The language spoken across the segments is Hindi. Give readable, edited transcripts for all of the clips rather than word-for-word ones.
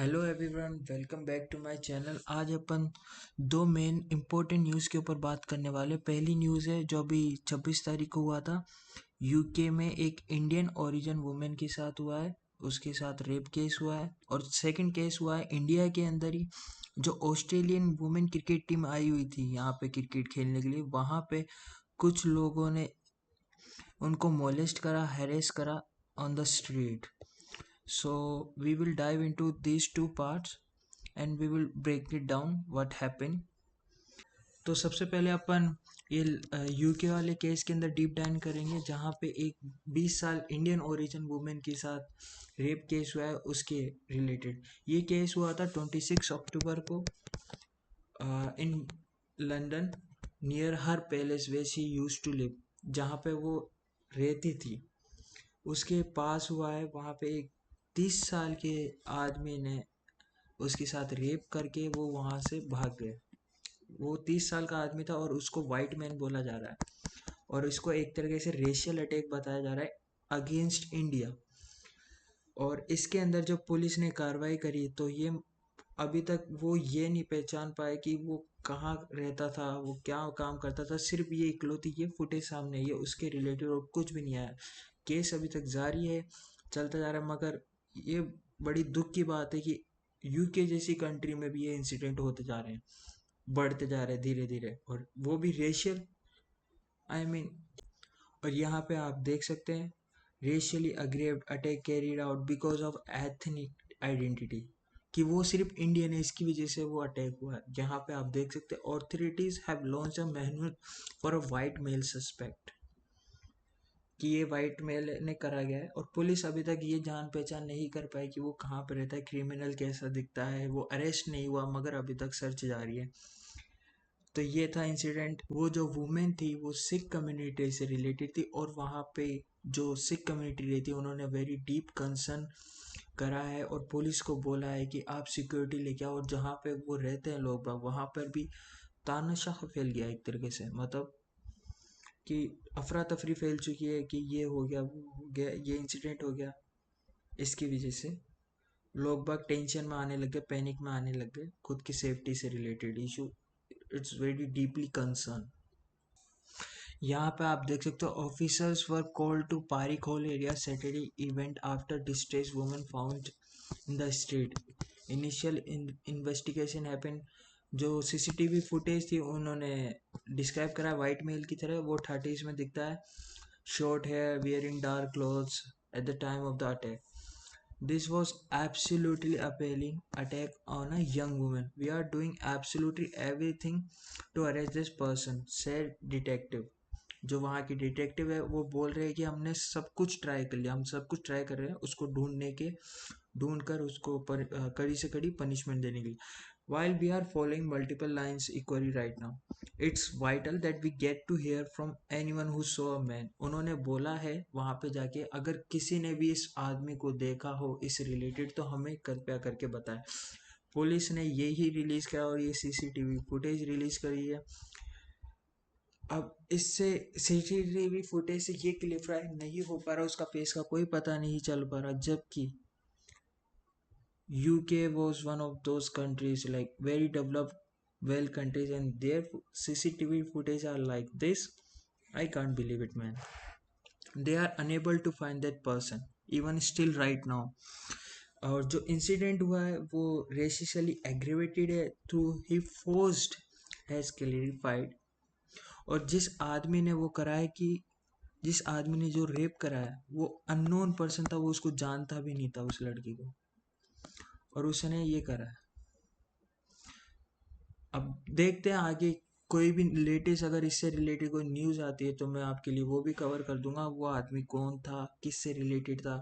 Hello everyone, welcome back to my channel. आज अपन दो मेन इम्पोर्टेंट न्यूज़ के ऊपर बात करने वाले। पहली न्यूज़ है जो अभी 26 तारीख को हुआ था। यूके में एक इंडियन ओरिजिन वुमेन के साथ हुआ है, उसके साथ रेप केस हुआ है। और सेकंड केस हुआ है इंडिया के अंदर ही, जो ऑस्ट्रेलियन वुमेन क्रिकेट टीम आई हुई थी यहाँ पे क्रिकेट खेलने के लिए। वहाँ पे कुछ लोगों ने उनको मोलेस्ट करा, हैरेस करा on the street. So we will dive into these two parts and we will break it down what happened. तो सबसे पहले अपन ये यूके वाले केस के अंदर डीप डाइव करेंगे, जहाँ पे एक 20 साल इंडियन ओरिजिन वुमेन के साथ रेप केस हुआ है, उसके रिलेटेड। ये केस हुआ था 26 अक्टूबर को in London, near her palace way she use to live, जहाँ पे वो रहती थी उसके पास हुआ है। वहाँ पे एक 30 साल के आदमी ने उसके साथ रेप करके वो वहाँ से भाग गए। वो 30 साल का आदमी था और उसको वाइट मैन बोला जा रहा है, और इसको एक तरीके से रेशियल अटैक बताया जा रहा है अगेंस्ट इंडिया। और इसके अंदर जो पुलिस ने कार्रवाई करी, तो ये अभी तक वो ये नहीं पहचान पाए कि वो कहाँ रहता था, वो क्या काम करता था। सिर्फ ये इकलौती ये फुटेज सामने है, ये उसके रिलेटेड और कुछ भी नहीं आया। केस अभी तक जारी है, चलता जा रहा है। मगर ये बड़ी दुख की बात है कि यूके जैसी कंट्री में भी ये इंसिडेंट होते जा रहे हैं, बढ़ते जा रहे हैं धीरे धीरे, और वो भी रेशियल, आई मीन। और यहाँ पे आप देख सकते हैं, racially aggravated attack carried out because of ethnic identity, कि वो सिर्फ इंडियन है, इसकी वजह से वो अटैक हुआ है। यहाँ पे आप देख सकते हैं, authorities have launch a manual for a white male suspect, कि ये वाइट मेल ने करा गया है। और पुलिस अभी तक ये जान पहचान नहीं कर पाई कि वो कहाँ पे रहता है, क्रिमिनल कैसा दिखता है। वो अरेस्ट नहीं हुआ, मगर अभी तक सर्च जारी है। तो ये था इंसिडेंट। वो जो वुमेन थी वो सिख कम्युनिटी से रिलेटेड थी, और वहाँ पे जो सिख कम्युनिटी रहती है उन्होंने वेरी डीप कंसर्न करा है और पुलिस को बोला है कि आप सिक्योरिटी लेके आओ। और जहाँ पे वो रहते हैं लोग बाग, वहाँ पर भी तानाशाह फैल गया एक तरीके से, मतलब कि अफरा तफरी फैल चुकी है कि ये हो गया, वो हो गया, ये इंसिडेंट हो गया। इसकी वजह से लोग बाग टेंशन में आने लग गए, पैनिक में आने लग गए, खुद की सेफ्टी से related issue. It's very deeply concern. यहाँ पे आप देख सकते हो, officers were called to Parik Hall area Saturday event after distress woman found in the street. Initial investigation happen. जो सीसीटीवी फुटेज थी उन्होंने डिस्क्राइब करा वाइट मेल की तरह। वो 30s में दिखता है, short hair, wearing dark clothes at the time of the attack. This was absolutely appalling attack on a young woman. We are doing absolutely everything to arrest this person, said detective। जो वहाँ की डिटेक्टिव है वो बोल रहे हैं कि हमने सब कुछ ट्राई कर लिया, हम सब कुछ ट्राई कर रहे हैं उसको ढूंढ कर उसको कड़ी से कड़ी पनिशमेंट देने के लिए। While we are following multiple lines equally right now, it's vital that we get to hear from anyone who saw a man। उन्होंने बोला है वहाँ पे जाके, अगर किसी ने भी इस आदमी को देखा हो इस रिलेटेड, तो हमें कृपया करके बताएं। पुलिस ने यही रिलीज करा और ये सीसीटीवी फुटेज रिलीज करी है। अब इससे सीसीटीवी फुटेज से ये क्लियरफाई नहीं हो पा रहा, उसका फेस का कोई पता नहीं चल पा रहा। जबकि UK was one of those countries, like very developed, well countries, and their CCTV footage are like this. I can't believe it, man. They are unable to find that person, even still right now. और जो इंसिडेंट हुआ है वो रेशियली एग्रीवेटेड है through he forced has clarified. और जिस आदमी ने वो करा है, कि जिस आदमी ने जो रेप करा है वो अननोन पर्सन था, वो उसको जानता भी नहीं था उस लड़की को, और उसने ये करा है। अब देखते हैं आगे कोई भी लेटेस्ट अगर इससे रिलेटेड कोई न्यूज़ आती है तो मैं आपके लिए वो भी कवर कर दूंगा। वो आदमी कौन था, किससे रिलेटेड था,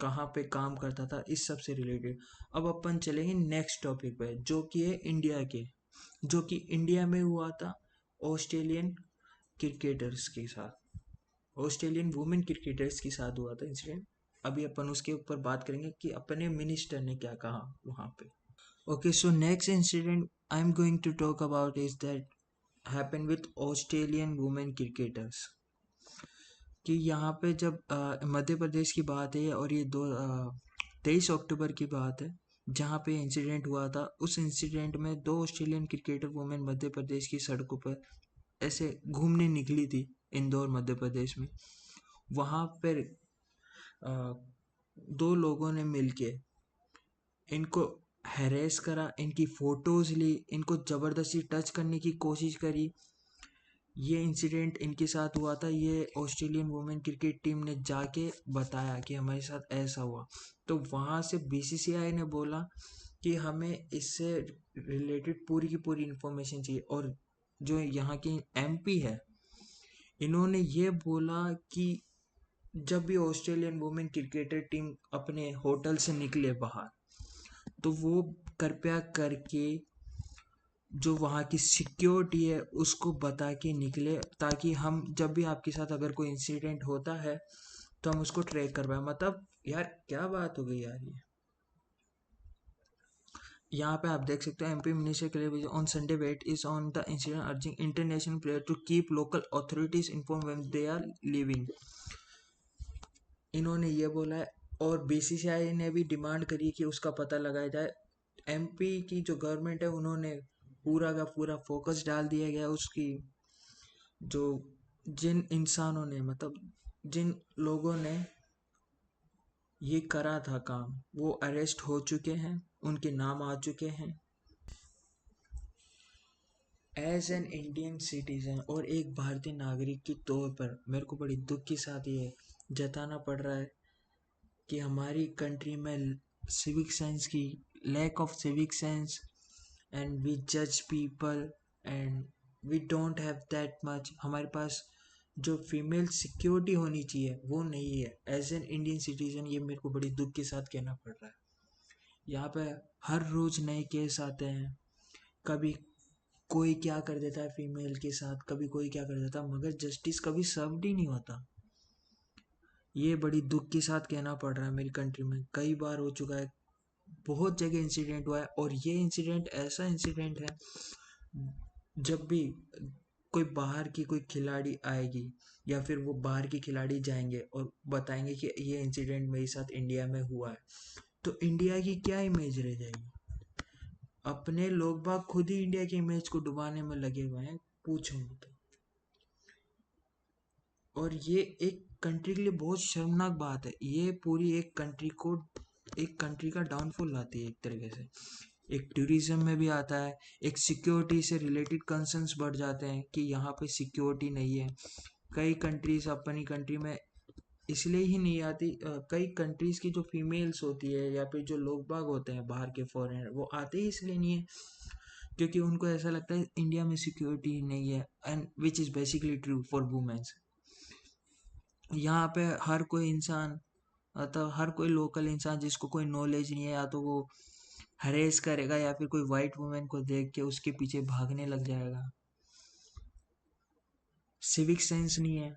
कहाँ पे काम करता था, इस सब से रिलेटेड। अब अपन चलेंगे नेक्स्ट टॉपिक पे, जो कि है इंडिया के, जो कि इंडिया में हुआ था ऑस्ट्रेलियन क्रिकेटर्स के साथ, ऑस्ट्रेलियन वुमेन क्रिकेटर्स के साथ हुआ था इंसिडेंट। अभी अपन उसके ऊपर बात करेंगे कि अपने मिनिस्टर ने क्या कहा वहाँ पे। Okay, so next incident I'm going to talk about is that happened with Australian women cricketers। कि यहाँ पे जब मध्य प्रदेश की बात है और ये 23 अक्टूबर की बात है, जहाँ पे इंसिडेंट हुआ था, उस इंसिडेंट में दो Australian cricketer women Madhya Pradesh की सड़कों पर ऐसे घूमने निकली थी, इंदौर मध्य प्रदेश में। वहाँ पर दो लोगों ने मिलके इनको हैरेस करा, इनकी फोटोज ली, इनको जबरदस्ती टच करने की कोशिश करी। ये इंसिडेंट इनके साथ हुआ था। ये ऑस्ट्रेलियन वुमेन क्रिकेट टीम ने जाके बताया कि हमारे साथ ऐसा हुआ। तो वहाँ से बीसीसीआई ने बोला कि हमें इससे रिलेटेड पूरी की पूरी इंफॉर्मेशन चाहिए। और जो यहाँ की एमपी है, इन्होंने ये बोला कि जब भी ऑस्ट्रेलियन वुमेन क्रिकेटर टीम अपने होटल से निकले बाहर, तो वो कृपया करके जो वहाँ की सिक्योरिटी है उसको बता के निकले, ताकि हम जब भी आपके साथ अगर कोई इंसिडेंट होता है तो हम उसको ट्रैक कर पाए। मतलब यार क्या बात हो गई यार ये। यहाँ पे आप देख सकते हो, MP minister television on Sunday weighed is on the incident urging international player to keep local authorities inform when they are living. इन्होंने ये बोला है। और बीसीसीआई ने भी डिमांड करी कि उसका पता लगाया जाए। एमपी की जो गवर्नमेंट है, उन्होंने पूरा का पूरा फोकस डाल दिया गया उसकी। जो जिन इंसानों ने, मतलब जिन लोगों ने ये करा था काम, वो अरेस्ट हो चुके हैं, उनके नाम आ चुके हैं। एज एन इंडियन सिटीजन और एक भारतीय नागरिक के तौर पर मेरे को बड़ी दुख के साथ ये जताना पड़ रहा है कि हमारी कंट्री में सिविक सेंस की lack of civic sense, and we जज people and we don't have that much. हमारे पास जो फीमेल सिक्योरिटी होनी चाहिए वो नहीं है। एज एन इंडियन सिटीजन ये मेरे को बड़ी दुख के साथ कहना पड़ रहा है। यहाँ पे हर रोज नए केस आते हैं। कभी कोई क्या कर देता है फीमेल के साथ, कभी कोई क्या कर देता है, मगर जस्टिस कभी सर्वड ही नहीं होता। ये बड़ी दुख के साथ कहना पड़ रहा है। मेरी कंट्री में कई बार हो चुका है, बहुत जगह इंसिडेंट हुआ है। और ये इंसिडेंट ऐसा इंसिडेंट है, जब भी कोई बाहर की कोई खिलाड़ी आएगी या फिर वो बाहर की खिलाड़ी जाएंगे और बताएंगे कि ये इंसिडेंट मेरे साथ इंडिया में हुआ है, तो इंडिया की क्या इमेज रह जाएगी। अपने लोग बाग खुद ही इंडिया की इमेज को डुबाने में लगे हुए हैं, पूछो मत। और ये एक कंट्री के लिए बहुत शर्मनाक बात है। ये पूरी एक कंट्री का डाउनफॉल लाती है एक तरीके से। एक टूरिज्म में भी आता है, एक सिक्योरिटी से रिलेटेड कंसर्न्स बढ़ जाते हैं कि यहाँ पे सिक्योरिटी नहीं है। कई कंट्रीज अपनी कंट्री में इसलिए ही नहीं आती। कई कंट्रीज की जो फीमेल्स होती है या फिर जो लोग बाग होते हैं बाहर के फॉरेनर, वो आते ही इसलिए नहीं है क्योंकि उनको ऐसा लगता है इंडिया में सिक्योरिटी नहीं है, and which is basically true for womens. यहाँ पे हर कोई इंसान, मतलब हर कोई लोकल इंसान जिसको कोई नॉलेज नहीं है, या तो वो हरेस करेगा या फिर कोई वाइट वुमेन को देख के उसके पीछे भागने लग जाएगा। सिविक सेंस नहीं है,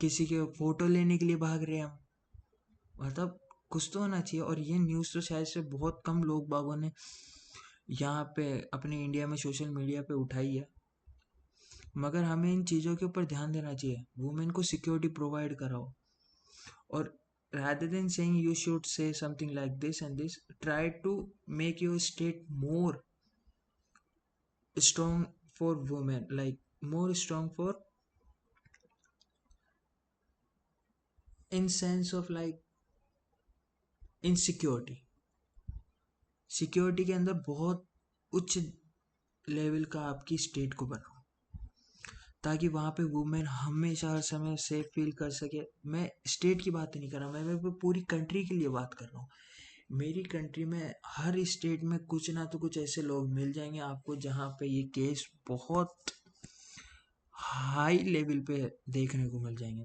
किसी के फोटो लेने के लिए भाग रहे हैं हम। मतलब कुछ तो होना चाहिए। और ये न्यूज़ तो शायद से बहुत कम लोग बागों ने यहाँ पे अपने इंडिया में सोशल मीडिया पे उठाई है, मगर हमें इन चीज़ों के ऊपर ध्यान देना चाहिए। वुमेन को सिक्योरिटी प्रोवाइड कराओ। और rather than saying you should say something like this and this, try to make your state more strong for women, like more strong for, in sense of like insecurity, security के अंदर बहुत उच्च लेवल का आपकी स्टेट को बनाओ, ताकि वहाँ पे वुमेन हमेशा हर समय सेफ फील कर सके। मैं स्टेट की बात नहीं कर रहा, मैं पूरी कंट्री के लिए बात कर रहा हूँ। मेरी कंट्री में हर स्टेट में कुछ ना तो कुछ ऐसे लोग मिल जाएंगे आपको जहाँ पे ये केस बहुत हाई लेवल पे देखने को मिल जाएंगे।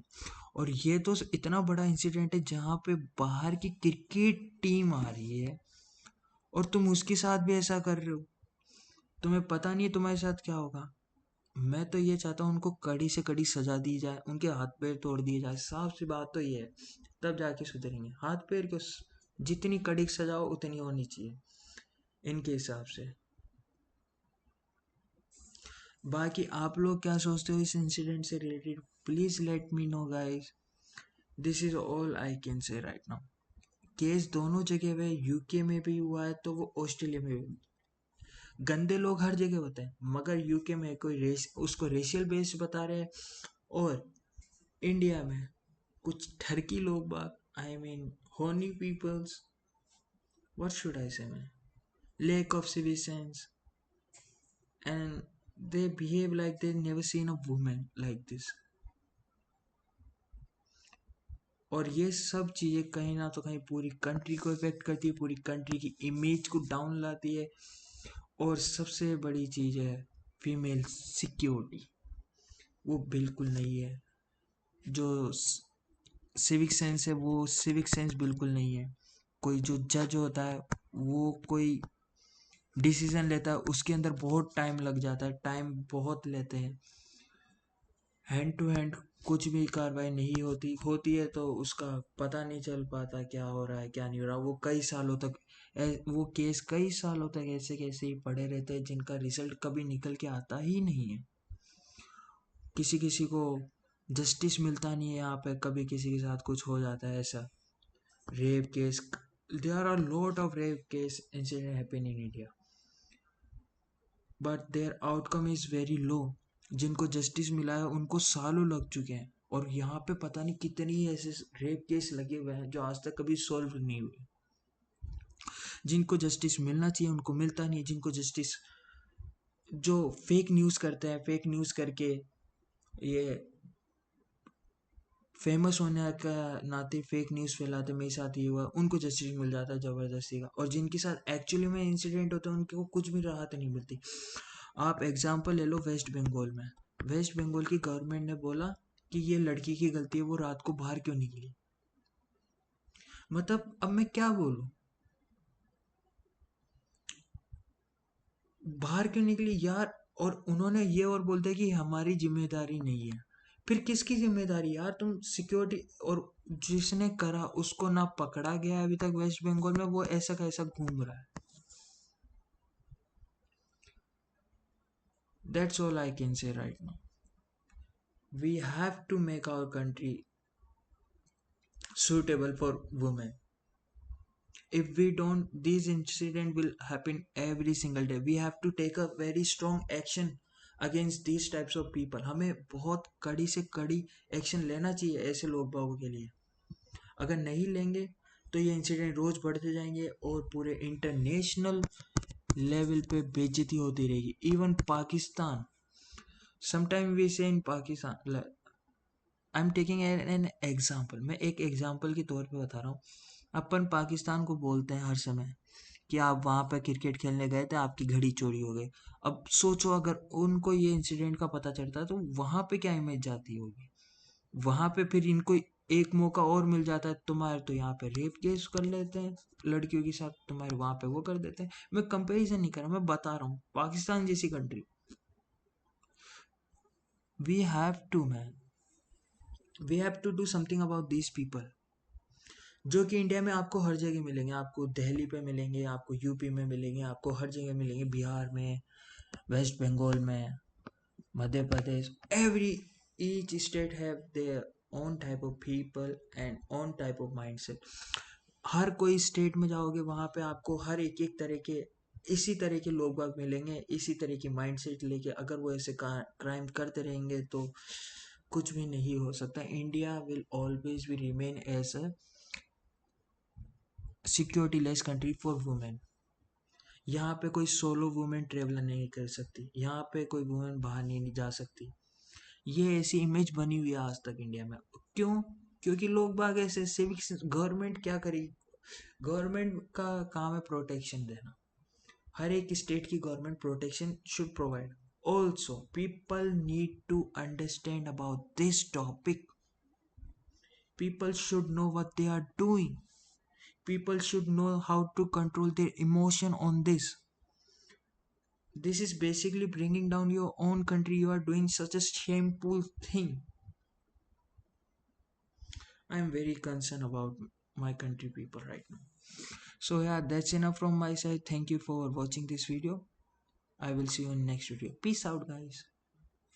और ये तो इतना बड़ा इंसिडेंट है जहाँ पे बाहर की क्रिकेट टीम आ रही है और तुम उसके साथ भी ऐसा कर रहे हो। तुम्हें पता नहीं है तुम्हारे साथ क्या होगा। मैं तो ये चाहता हूँ उनको कड़ी से कड़ी सजा दी जाए, उनके हाथ पैर तोड़ दिए जाए। साफ सी बात तो ये है, तब जाके सुधरेंगे। हाथ पैर को जितनी कड़ी सजा हो उतनी होनी चाहिए इनके हिसाब से। बाकी आप लोग क्या सोचते हो इस इंसिडेंट से related, please let me know guys. This is all I can say right now. Case दोनों जगह हुए, यूके में भी हुआ है तो वो ऑस्ट्रेलिया में भी। गंदे लोग हर जगह होते हैं, मगर यूके में कोई रेस उसको रेशियल बेस्ड बता रहे हैं, और इंडिया में कुछ ठरकी लोग बाग, आई मीन होनी पीपल्स, व्हाट शुड आई से man, lack of civic sense, and they behave like they never seen a woman like this. और ये सब चीज़ें कहीं ना तो कहीं पूरी कंट्री को इफेक्ट करती है, पूरी कंट्री की इमेज को डाउन लाती है। और सबसे बड़ी चीज़ है फीमेल सिक्योरिटी, वो बिल्कुल नहीं है। जो सिविक सेंस है वो सिविक सेंस बिल्कुल नहीं है। कोई जो जज होता है वो कोई डिसीजन लेता है, उसके अंदर बहुत टाइम लग जाता है, टाइम बहुत लेते हैं। हैंड टू हैंड कुछ भी कार्रवाई नहीं होती, होती है तो उसका पता नहीं चल पाता क्या हो रहा है क्या नहीं हो रहा। वो कई सालों तक वो केस कई सालों तक ऐसे कैसे ही पड़े रहते हैं, जिनका रिजल्ट कभी निकल के आता ही नहीं है। किसी किसी को जस्टिस मिलता नहीं है यहाँ पे, कभी किसी के साथ कुछ हो जाता है ऐसा। Rape case, there are lot of rape case incident happen in India, but their outcome is very low. जिनको जस्टिस मिला है उनको सालों लग चुके हैं, और यहाँ पे पता नहीं कितनी ऐसे रेप केस लगे हुए हैं जो आज तक कभी सॉल्व नहीं हुए। जिनको जस्टिस मिलना चाहिए उनको मिलता नहीं है। जिनको जस्टिस, जो फेक न्यूज़ करते हैं, फेक न्यूज़ करके ये फेमस होने का नाते फेक न्यूज़ फैलाते, मेरे साथ ये हुआ, उनको जस्टिस मिल जाता है ज़बरदस्ती का। और जिनके साथ एक्चुअली में इंसिडेंट होता है उनको कुछ भी राहत नहीं मिलती। आप एग्जाम्पल ले लो वेस्ट बंगाल में। वेस्ट बंगाल की गवर्नमेंट ने बोला कि ये लड़की की गलती है, वो रात को बाहर क्यों निकली। मतलब अब मैं क्या बोलूं, बाहर क्यों निकली यार। और उन्होंने ये और बोलते हैं कि हमारी जिम्मेदारी नहीं है। फिर किसकी जिम्मेदारी यार, तुम सिक्योरिटी, और जिसने करा उसको ना पकड़ा गया अभी तक वेस्ट बंगाल में, वो ऐसा का ऐसा घूम रहा है। That's all I can say right now. We have to make our country suitable for women. If we don't, these incident will happen every single day. We have to take a very strong action against these types of people. हमें बहुत कड़ी से कड़ी एक्शन लेना चाहिए ऐसे लोग बागों के लिए। अगर नहीं लेंगे तो ये इंसिडेंट रोज बढ़ते जाएंगे और पूरे इंटरनेशनल लेवल पे बेइज्जती होती रहेगी। Even Pakistan, sometime we say in Pakistan, I am taking an example, मैं एक एग्जाम्पल के तौर पे बता रहा हूँ। अपन पाकिस्तान को बोलते हैं हर समय कि आप वहाँ पे क्रिकेट खेलने गए थे, आपकी घड़ी चोरी हो गई। अब सोचो अगर उनको ये इंसिडेंट का पता चलता है तो वहाँ पे क्या इमेज जाती होगी। वहाँ पे फिर इनको एक मौका और मिल जाता है, तुम्हारे तो यहाँ पे रेप केस कर लेते हैं लड़कियों के साथ, तुम्हारे वहाँ पे वो कर देते हैं। मैं कंपेरिजन नहीं कर रहा, मैं बता रहा हूँ पाकिस्तान जैसी country. We have to man, we have to do something about these people, जो कि इंडिया में आपको हर जगह मिलेंगे। आपको दिल्ली पे मिलेंगे, आपको यूपी में मिलेंगे, आपको हर जगह मिलेंगे, बिहार में, वेस्ट बंगाल में, Madhya Pradesh, every each state have their own type of people and own type of mindset. हर कोई स्टेट में जाओगे वहाँ पे आपको हर एक एक तरह के, इसी तरह के लोग बाग मिलेंगे, इसी तरह की माइंडसेट लेके। अगर वो ऐसे क्राइम करते रहेंगे तो कुछ भी नहीं हो सकता। India will always be remain as a security less country for women. यहाँ पे कोई सोलो वुमेन ट्रेवल नहीं कर सकती, यहाँ पे कोई वुमेन बाहर नहीं जा सकती। ये ऐसी इमेज बनी हुई है आज तक इंडिया में। क्यों? क्योंकि लोग बाग ऐसे सिविक्स, गवर्नमेंट क्या करेगी, गवर्नमेंट का काम है प्रोटेक्शन देना। हर एक स्टेट की government protection should provide. Also people need to understand about this topic. People should know what they are doing. People should know how to control their emotion on this. This is basically bringing down your own country. You are doing such a shameful thing. I am very concerned about my country people right now. So yeah, that's enough from my side. Thank you for watching this video. I will see you in next video. Peace out guys.